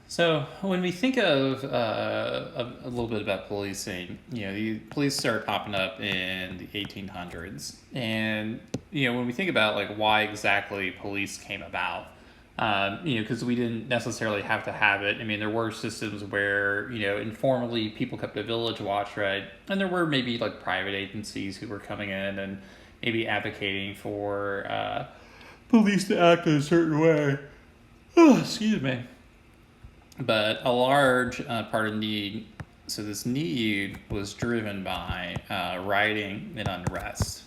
So when we think of a little bit about policing, the police started popping up in the 1800s, and when we think about like why exactly police came about, because we didn't necessarily have to have it. I mean, there were systems where informally people kept a village watch, right, and there were maybe like private agencies who were coming in and maybe advocating for police to act in a certain way. Oh, excuse me. But a large part of need, so this need was driven by rioting and unrest.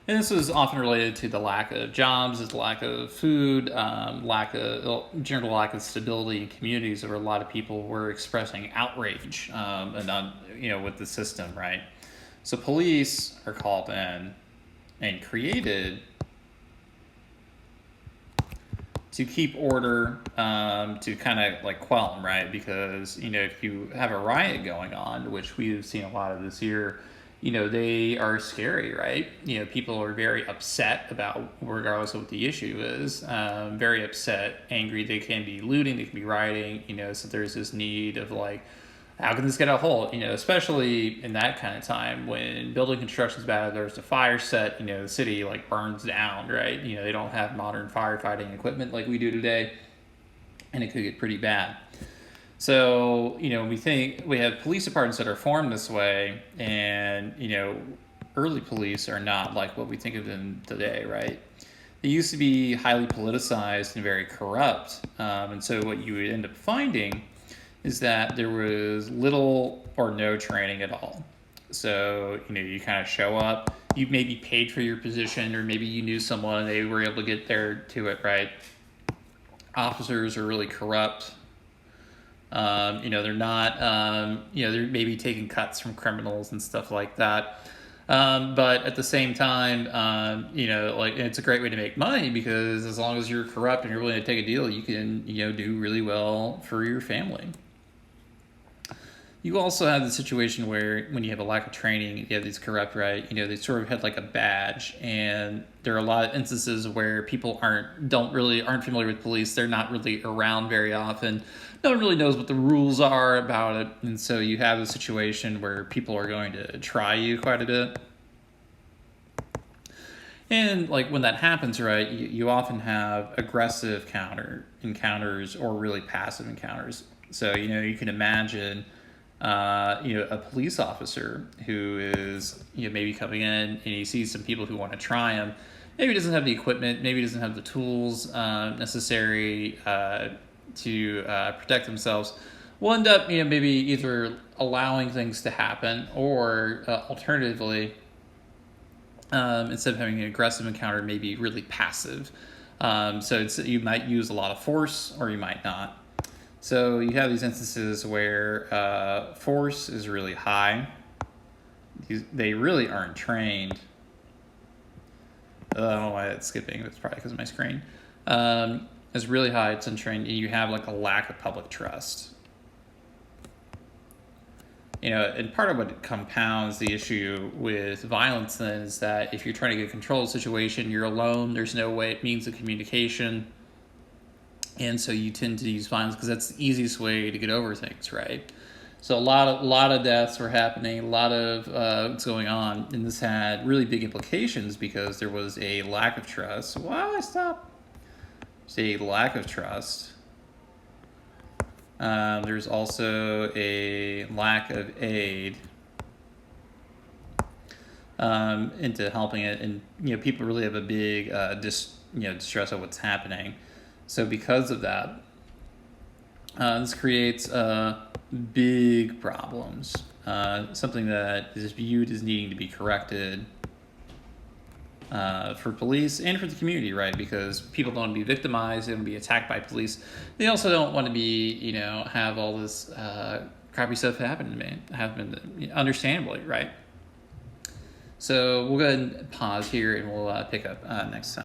And this was often related to the lack of jobs, the lack of food, general lack of stability in communities where a lot of people were expressing outrage with the system, right? So police are called in and created to keep order, to kind of like quell them, right? Because if you have a riot going on, which we've seen a lot of this year, they are scary, right? People are very upset about, regardless of what the issue is, very upset, angry. They can be looting, they can be rioting. So there's this need of like, how can this get a hold? Especially in that kind of time when building construction's bad, there's a fire set, the city like burns down, right? They don't have modern firefighting equipment like we do today, and it could get pretty bad. So, we have police departments that are formed this way, and, early police are not like what we think of them today, right? They used to be highly politicized and very corrupt. And so what you would end up finding is that there was little or no training at all. So, you kind of show up, you maybe paid for your position, or maybe you knew someone and they were able to get there to it, right? Officers are really corrupt. They're not, they're maybe taking cuts from criminals and stuff like that. But at the same time, it's a great way to make money because as long as you're corrupt and you're willing to take a deal, you can, do really well for your family. You also have the situation where when you have a lack of training, you have these corrupt, right? They sort of had like a badge, and there are a lot of instances where people aren't familiar with police. They're not really around very often. No one really knows what the rules are about it, and so you have a situation where people are going to try you quite a bit. And like when that happens, right, you often have aggressive encounters or really passive encounters. So you can imagine a police officer who is, maybe coming in and he sees some people who want to try him. Maybe he doesn't have the equipment, maybe he doesn't have the tools necessary to protect themselves. Will end up, maybe either allowing things to happen or alternatively, instead of having an aggressive encounter, maybe really passive. So you might use a lot of force or you might not. So you have these instances where force is really high. They really aren't trained. I don't know why it's skipping. It's probably because of my screen. It's really high. It's untrained. And you have like a lack of public trust. And part of what compounds the issue with violence then is that if you're trying to get control of the situation, you're alone. There's no means of communication. And so you tend to use violence because that's the easiest way to get over things, right? So a lot of deaths were happening, a lot of what's going on, and this had really big implications because there was a lack of trust. Why stop? There's a lack of trust. There's also a lack of aid into helping it, and people really have a big distress of what's happening. So because of that, this creates big problems, something that is viewed as needing to be corrected for police and for the community, right? Because people don't want to be victimized, they don't want to be attacked by police. They also don't want to be, have all this crappy stuff happen, understandably, right? So we'll go ahead and pause here and we'll pick up next time.